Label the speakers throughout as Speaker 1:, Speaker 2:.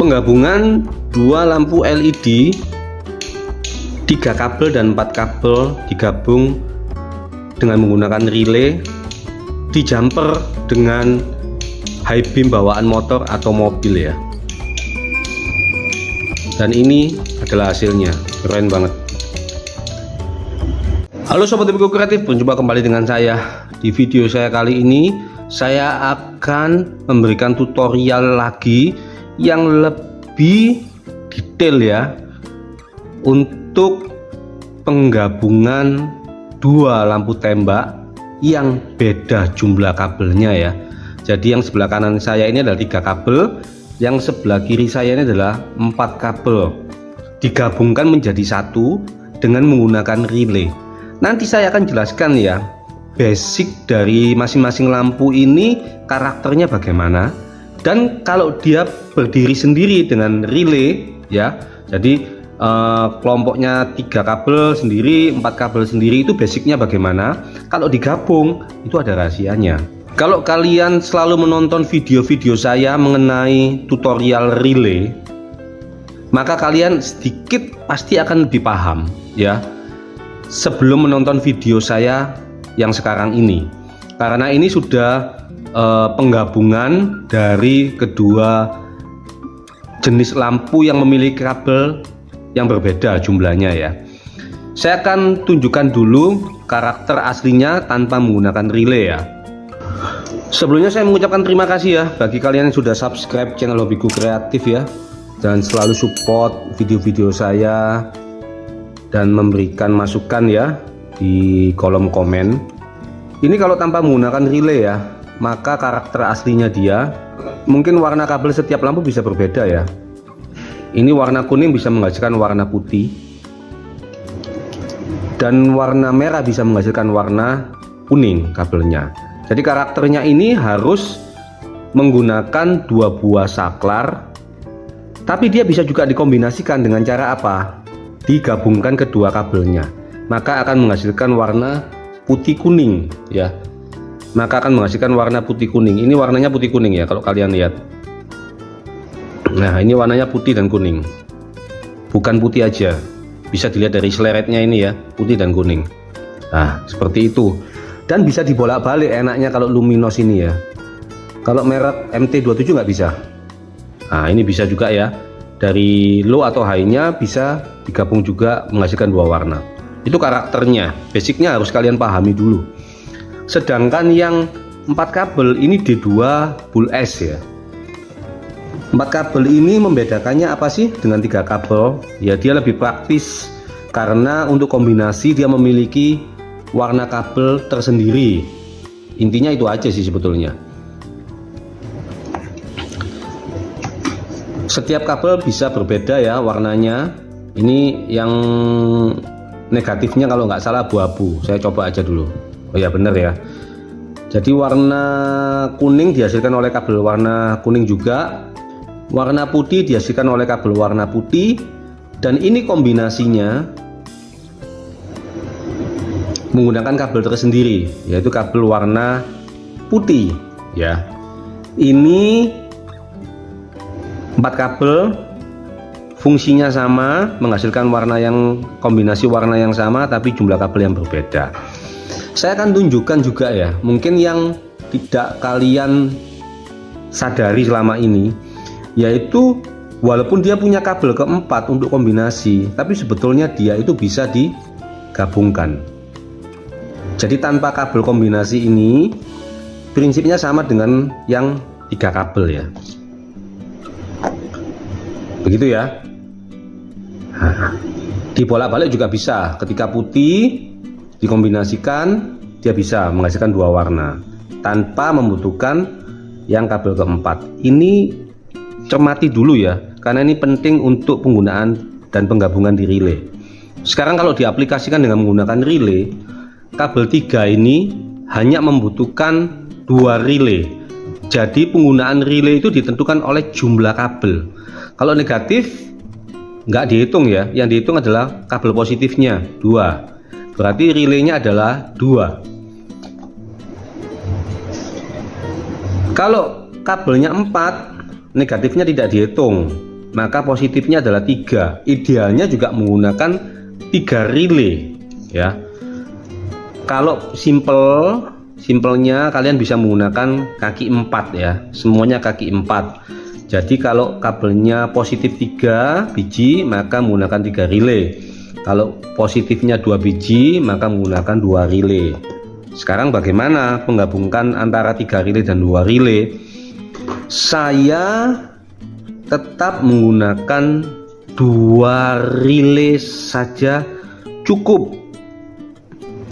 Speaker 1: Penggabungan dua lampu LED, 3 kabel dan 4 kabel digabung dengan menggunakan relay, di jumper dengan high beam bawaan motor atau mobil ya. Dan ini adalah hasilnya, keren banget. Halo Sobat Hobiku Kreatif, berjumpa kembali dengan saya. Di video saya kali ini saya akan memberikan tutorial lagi yang lebih detail ya, untuk penggabungan dua lampu tembak yang beda jumlah kabelnya ya. Jadi yang sebelah kanan saya ini adalah 3 kabel, yang sebelah kiri saya ini adalah 4 kabel, digabungkan menjadi satu dengan menggunakan relay. Nanti saya akan jelaskan ya, basic dari masing-masing lampu ini karakternya bagaimana, dan kalau dia berdiri sendiri dengan relay ya, jadi kelompoknya 3 kabel sendiri, 4 kabel sendiri, itu basicnya bagaimana. Kalau digabung itu ada rahasianya. Kalau kalian selalu menonton video-video saya mengenai tutorial relay, maka kalian sedikit pasti akan lebih paham ya, sebelum menonton video saya yang sekarang ini. Karena ini sudah penggabungan dari kedua jenis lampu yang memiliki kabel yang berbeda jumlahnya ya. Saya akan tunjukkan dulu karakter aslinya tanpa menggunakan relay ya. Sebelumnya saya mengucapkan terima kasih ya bagi kalian yang sudah subscribe channel Hobiku Kreatif ya, dan selalu support video-video saya dan memberikan masukan ya di kolom komen. Ini kalau tanpa menggunakan relay ya, maka karakter aslinya dia, mungkin warna kabel setiap lampu bisa berbeda ya. Ini warna kuning bisa menghasilkan warna putih, dan warna merah bisa menghasilkan warna kuning kabelnya. Jadi karakternya ini harus menggunakan 2 buah saklar, tapi dia bisa juga dikombinasikan dengan cara apa? Digabungkan kedua kabelnya, maka akan menghasilkan warna putih kuning ya. Maka akan menghasilkan warna putih kuning. Ini warnanya putih kuning ya kalau kalian lihat. Nah, ini warnanya putih dan kuning, bukan putih aja, bisa dilihat dari seleretnya ini ya, putih dan kuning. Nah, seperti itu. Dan bisa dibolak-balik enaknya kalau luminos ini ya. Kalau merek MT27 nggak bisa. Nah, ini bisa juga ya, dari low atau high-nya bisa digabung juga menghasilkan 2 warna. Itu karakternya, basicnya harus kalian pahami dulu. Sedangkan yang 4 kabel ini D2 Bull S ya. 4 kabel ini membedakannya apa sih dengan 3 kabel? Ya, dia lebih praktis karena untuk kombinasi dia memiliki warna kabel tersendiri. Intinya itu aja sih sebetulnya. Setiap kabel bisa berbeda ya warnanya. Ini yang negatifnya kalau nggak salah abu-abu. Saya coba aja dulu. Oh ya, bener ya. Jadi warna kuning dihasilkan oleh kabel warna kuning juga, warna putih dihasilkan oleh kabel warna putih, dan ini kombinasinya menggunakan kabel tersendiri, yaitu kabel warna putih ya. Ini 4 kabel fungsinya sama, menghasilkan warna yang kombinasi warna yang sama, tapi jumlah kabel yang berbeda. Saya akan tunjukkan juga ya, mungkin yang tidak kalian sadari selama ini, yaitu walaupun dia punya kabel keempat untuk kombinasi, tapi sebetulnya dia itu bisa digabungkan. Jadi tanpa kabel kombinasi ini, prinsipnya sama dengan yang 3 kabel ya. Begitu ya. Dibolak-balik juga bisa. Ketika putih dikombinasikan, dia bisa menghasilkan 2 warna tanpa membutuhkan yang kabel keempat. Ini cermati dulu ya, karena ini penting untuk penggunaan dan penggabungan di relay. Sekarang kalau diaplikasikan dengan menggunakan relay, kabel 3 ini hanya membutuhkan 2 relay. Jadi penggunaan relay itu ditentukan oleh jumlah kabel. Kalau negatif nggak dihitung ya, yang dihitung adalah kabel positifnya 2. Berarti relaynya adalah 2. Kalau kabelnya 4, negatifnya tidak dihitung, maka positifnya adalah 3. Idealnya juga menggunakan 3 relay ya. Kalau simpelnya kalian bisa menggunakan kaki 4 ya, semuanya kaki 4. Jadi kalau kabelnya positif 3 biji maka menggunakan 3 relay. Kalau positifnya 2 biji maka menggunakan 2 relay. Sekarang bagaimana menggabungkan antara 3 relay dan 2 relay? Saya tetap menggunakan 2 relay saja cukup.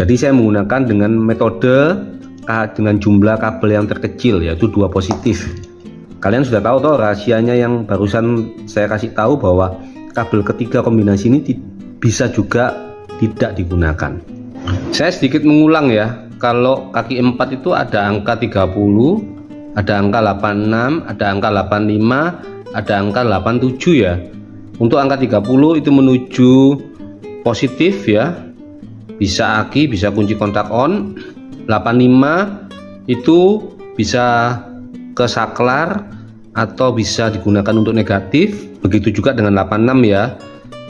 Speaker 1: Jadi saya menggunakan dengan metode dengan jumlah kabel yang terkecil, yaitu 2 positif. Kalian sudah tahu toh rahasianya yang barusan saya kasih tahu, bahwa kabel ketiga kombinasi ini bisa juga tidak digunakan. Saya sedikit mengulang ya. Kalau kaki 4 itu ada angka 30, ada angka 86, ada angka 85, ada angka 87 ya. Untuk angka 30 itu menuju positif ya, bisa aki, bisa kunci kontak on. 85 itu bisa ke saklar atau bisa digunakan untuk negatif. Begitu juga dengan 86 ya,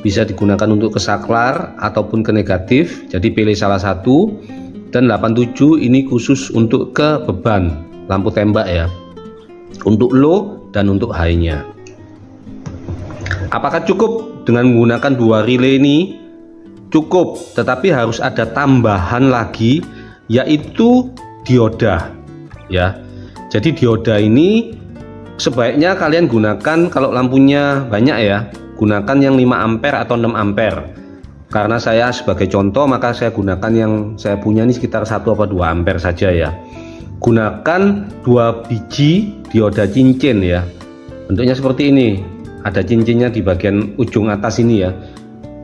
Speaker 1: bisa digunakan untuk ke saklar ataupun ke negatif. Jadi pilih salah satu. Dan 87 ini khusus untuk ke beban lampu tembak ya, untuk low dan untuk high nya. Apakah cukup dengan menggunakan 2 relay ini? Cukup, tetapi harus ada tambahan lagi, yaitu dioda ya. Jadi dioda ini sebaiknya kalian gunakan, kalau lampunya banyak ya, gunakan yang 5 ampere atau 6 ampere. Karena saya sebagai contoh maka saya gunakan yang saya punya ini sekitar 1 atau 2 ampere saja ya. Gunakan 2 biji dioda cincin ya. Bentuknya seperti ini, ada cincinnya di bagian ujung atas ini ya.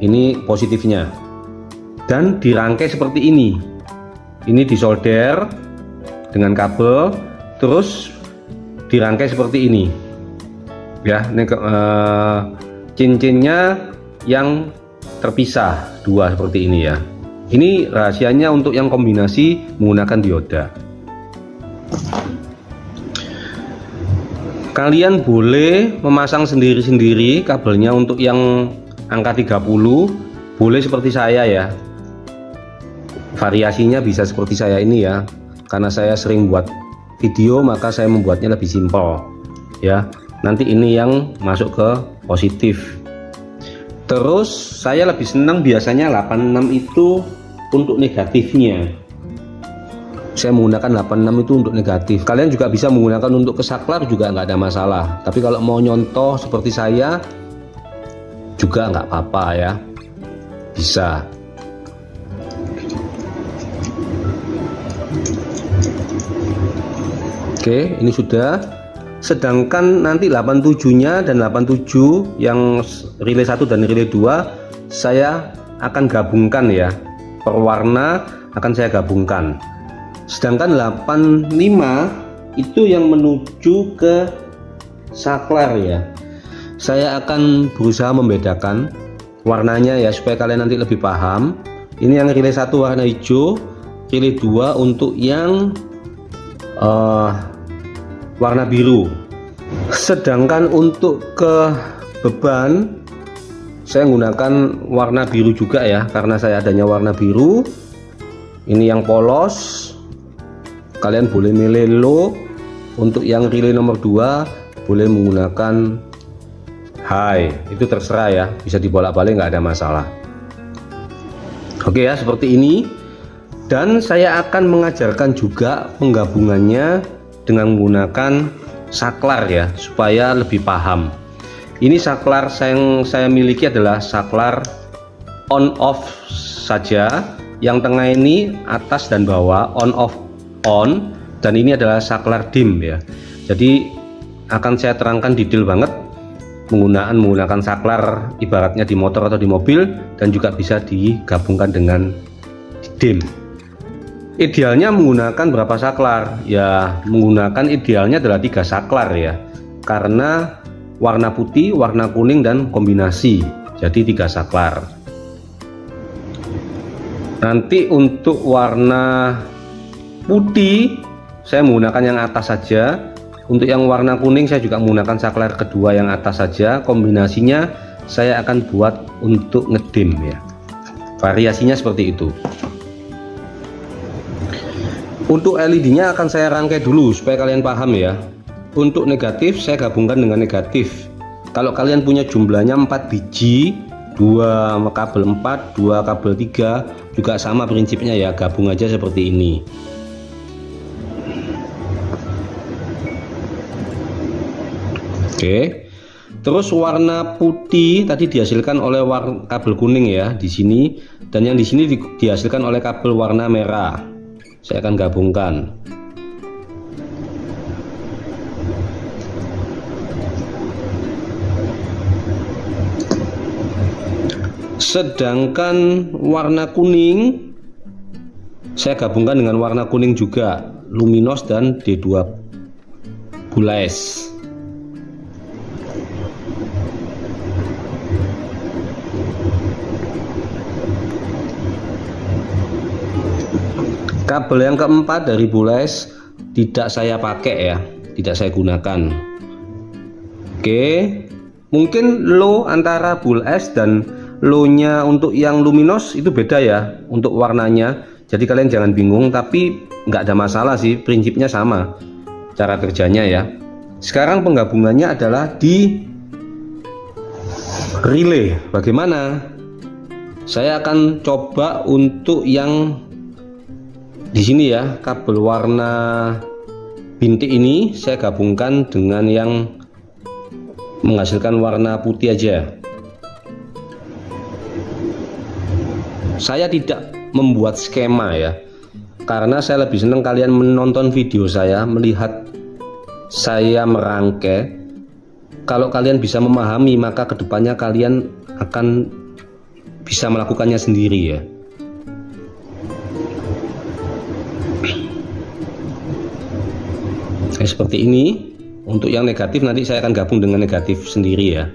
Speaker 1: Ini positifnya, dan dirangkai seperti ini. Ini disolder dengan kabel, terus dirangkai seperti ini ya. Ini cincinnya yang terpisah 2 seperti ini ya. Ini rahasianya untuk yang kombinasi menggunakan dioda. Kalian boleh memasang sendiri-sendiri kabelnya. Untuk yang angka 30 boleh seperti saya ya, variasinya bisa seperti saya ini ya. Karena saya sering buat video maka saya membuatnya lebih simpel ya. Nanti ini yang masuk ke positif. Terus saya lebih senang biasanya 86 itu untuk negatifnya. Saya menggunakan 86 itu untuk negatif. Kalian juga bisa menggunakan untuk ke saklar juga nggak ada masalah. Tapi kalau mau nyontoh seperti saya juga nggak apa-apa ya, bisa. Oke, ini sudah. Sedangkan nanti 87 nya dan 87 yang relay 1 dan relay 2 saya akan gabungkan ya, per warna akan saya gabungkan. Sedangkan 85 itu yang menuju ke saklar ya. Saya akan berusaha membedakan warnanya ya, supaya kalian nanti lebih paham. Ini yang relay 1 warna hijau, relay 2 untuk yang warna biru. Sedangkan untuk ke beban saya menggunakan warna biru juga ya, karena saya adanya warna biru. Ini yang polos. Kalian boleh milih low. Untuk yang relay nomor 2 boleh menggunakan high, itu terserah ya, bisa dibolak-balik nggak ada masalah. Oke ya, seperti ini. Dan saya akan mengajarkan juga penggabungannya dengan menggunakan saklar ya, supaya lebih paham. Ini saklar yang saya miliki adalah saklar on off saja. Yang tengah ini atas dan bawah, on off on, dan ini adalah saklar dim ya. Jadi akan saya terangkan detail banget menggunakan saklar ibaratnya di motor atau di mobil, dan juga bisa digabungkan dengan dim. Idealnya menggunakan berapa saklar? Ya, menggunakan idealnya adalah 3 saklar ya. Karena warna putih, warna kuning, dan kombinasi. Jadi 3 saklar. Nanti untuk warna putih saya menggunakan yang atas saja. Untuk yang warna kuning saya juga menggunakan saklar kedua yang atas saja. Kombinasinya saya akan buat untuk ngedim ya. Variasinya seperti itu. Untuk LED-nya akan saya rangkai dulu supaya kalian paham ya. Untuk negatif saya gabungkan dengan negatif. Kalau kalian punya jumlahnya 4 biji, 2 kabel 4, 2 kabel 3, juga sama prinsipnya ya, gabung aja seperti ini. Oke. Terus warna putih tadi dihasilkan oleh kabel kuning ya di sini, dan yang di sini dihasilkan oleh kabel warna merah. Saya akan gabungkan. Sedangkan warna kuning saya gabungkan dengan warna kuning juga, luminos dan D2 bullish. Kabel yang keempat dari bullish tidak saya pakai ya, tidak saya gunakan. Oke, mungkin low antara bullish dan low-nya untuk yang luminos itu beda ya untuk warnanya. Jadi kalian jangan bingung, tapi nggak ada masalah sih, prinsipnya sama cara kerjanya ya. Sekarang penggabungannya adalah di relay. Bagaimana? Saya akan coba untuk yang di sini ya, kabel warna bintik ini saya gabungkan dengan yang menghasilkan warna putih aja. Saya tidak membuat skema ya, karena saya lebih senang kalian menonton video saya, melihat saya merangkai. Kalau kalian bisa memahami, maka kedepannya kalian akan bisa melakukannya sendiri ya. Seperti ini. Untuk yang negatif nanti saya akan gabung dengan negatif sendiri ya.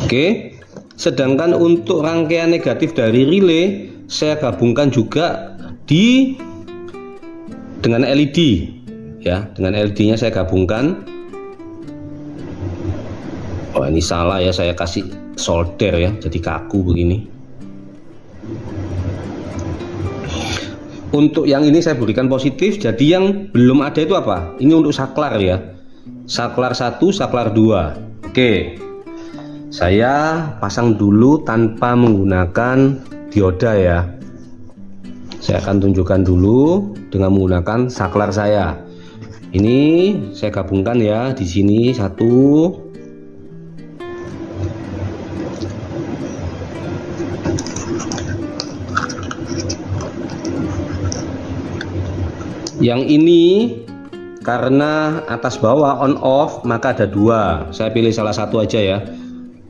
Speaker 1: Oke, sedangkan untuk rangkaian negatif dari relay saya gabungkan juga dengan LED ya, dengan LED-nya saya gabungkan. Oh ini salah ya, saya kasih solder ya, jadi kaku begini. Untuk yang ini saya berikan positif, jadi yang belum ada itu apa? Ini untuk saklar ya, saklar 1, saklar 2. Oke, saya pasang dulu tanpa menggunakan dioda ya. Saya akan tunjukkan dulu dengan menggunakan saklar saya. Ini saya gabungkan ya, di sini 1. Yang ini karena atas bawah on off maka ada 2. Saya pilih salah satu aja ya.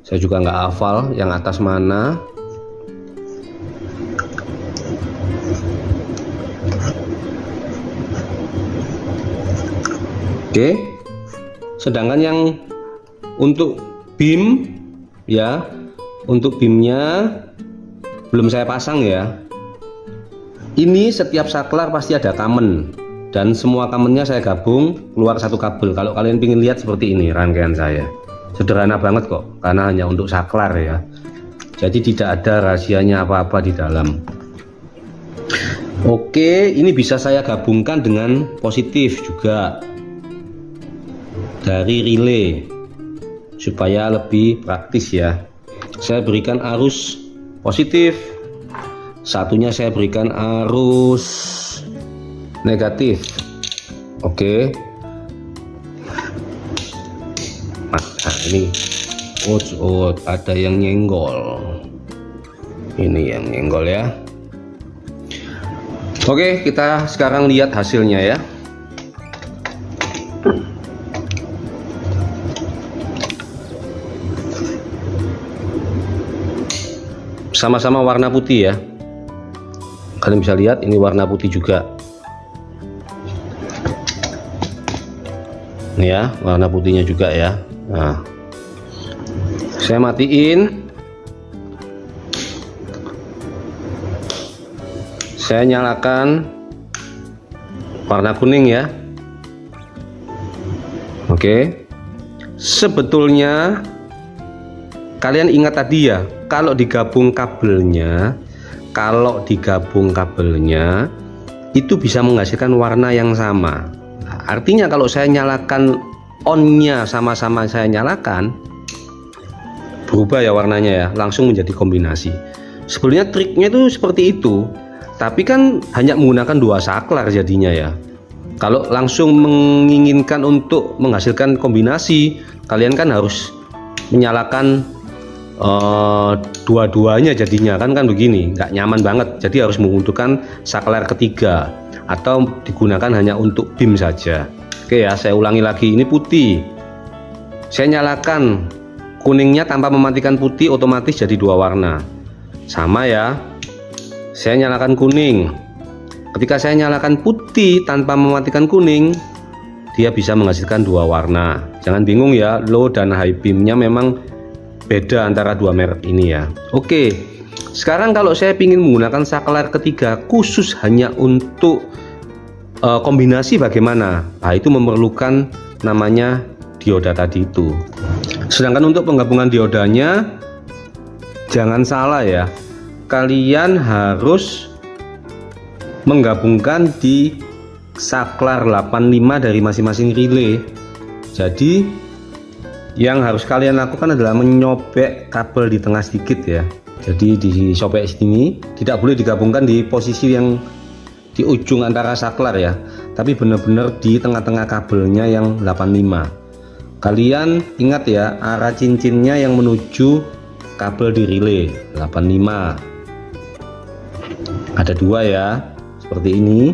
Speaker 1: Saya juga nggak hafal yang atas mana. Oke. Sedangkan yang untuk beam ya, untuk beamnya belum saya pasang ya. Ini setiap saklar pasti ada common, dan semua commonnya saya gabung keluar satu kabel. Kalau kalian ingin lihat seperti ini rangkaian saya, sederhana banget kok, karena hanya untuk saklar ya. Jadi tidak ada rahasianya apa-apa di dalam. Oke, ini bisa saya gabungkan dengan positif juga dari relay supaya lebih praktis ya. Saya berikan arus positif, satunya saya berikan arus negatif. Oke. Nah ini ada yang nyenggol, ini yang nyenggol ya. Oke, kita sekarang lihat hasilnya ya. Sama-sama warna putih ya. Kalian bisa lihat ini warna putih juga. Ini ya, warna putihnya juga ya. Nah, saya matiin. Saya nyalakan warna kuning ya. Oke. Sebetulnya kalian ingat tadi ya, kalau digabung kabelnya itu bisa menghasilkan warna yang sama. Nah, artinya kalau saya nyalakan on-nya sama-sama saya nyalakan, berubah ya warnanya ya, langsung menjadi kombinasi. Sebenarnya triknya itu seperti itu, tapi kan hanya menggunakan 2 saklar jadinya ya. Kalau langsung menginginkan untuk menghasilkan kombinasi, kalian kan harus menyalakan dua-duanya jadinya kan begini, nggak nyaman banget. Jadi harus membutuhkan saklar ketiga atau digunakan hanya untuk BIM saja. Oke ya, saya ulangi lagi, ini putih. Saya nyalakan kuningnya tanpa mematikan putih, otomatis jadi 2 warna. Sama ya. Saya nyalakan kuning. Ketika saya nyalakan putih tanpa mematikan kuning, dia bisa menghasilkan 2 warna. Jangan bingung ya, low dan high beamnya memang beda antara 2 merek ini ya. Oke, sekarang kalau saya ingin menggunakan saklar ketiga khusus hanya untuk kombinasi bagaimana? Nah, itu memerlukan namanya dioda tadi itu. Sedangkan untuk penggabungan diodanya, jangan salah ya, kalian harus menggabungkan di saklar 85 dari masing-masing relay. Jadi yang harus kalian lakukan adalah menyobek kabel di tengah sedikit ya. Jadi disobek sini, tidak boleh digabungkan di posisi yang di ujung antara saklar ya, tapi benar-benar di tengah-tengah kabelnya yang 85. Kalian ingat ya, arah cincinnya yang menuju kabel di relay 85. Ada 2 ya, seperti ini.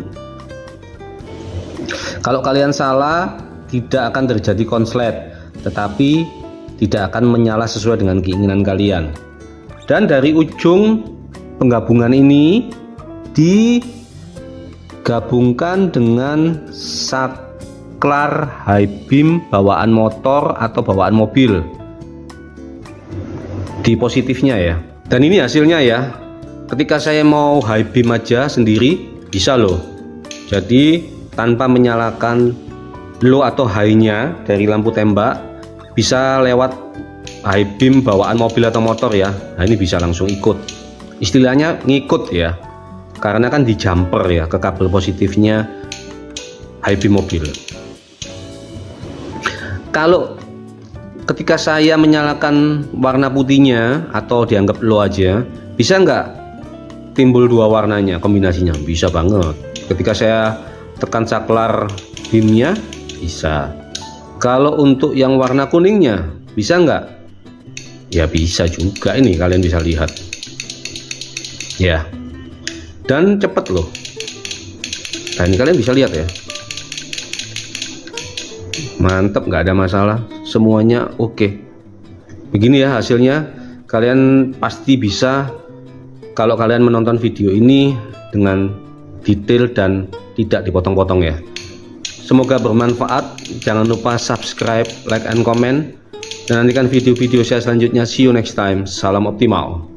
Speaker 1: Kalau kalian salah, tidak akan terjadi konslet, tetapi tidak akan menyala sesuai dengan keinginan kalian. Dan dari ujung penggabungan ini digabungkan dengan saklar high beam bawaan motor atau bawaan mobil di positifnya ya. Dan ini hasilnya ya, ketika saya mau high beam aja sendiri bisa loh. Jadi tanpa menyalakan low atau high-nya dari lampu tembak, bisa lewat high beam bawaan mobil atau motor ya. Nah, ini bisa langsung ikut, istilahnya ngikut ya, karena kan di jumper ya ke kabel positifnya high beam mobil. Kalau ketika saya menyalakan warna putihnya atau dianggap low aja, bisa nggak timbul 2 warnanya kombinasinya? Bisa banget. Ketika saya tekan saklar beamnya bisa. Kalau untuk yang warna kuningnya bisa nggak? Ya bisa juga, ini kalian bisa lihat ya, dan cepet loh. Nah, ini kalian bisa lihat ya, mantep, nggak ada masalah, semuanya oke. Begini ya hasilnya, kalian pasti bisa kalau kalian menonton video ini dengan detail dan tidak dipotong-potong ya. Semoga bermanfaat. Jangan lupa subscribe, like, and comment, dan nantikan video-video saya selanjutnya. See you next time. Salam optimal.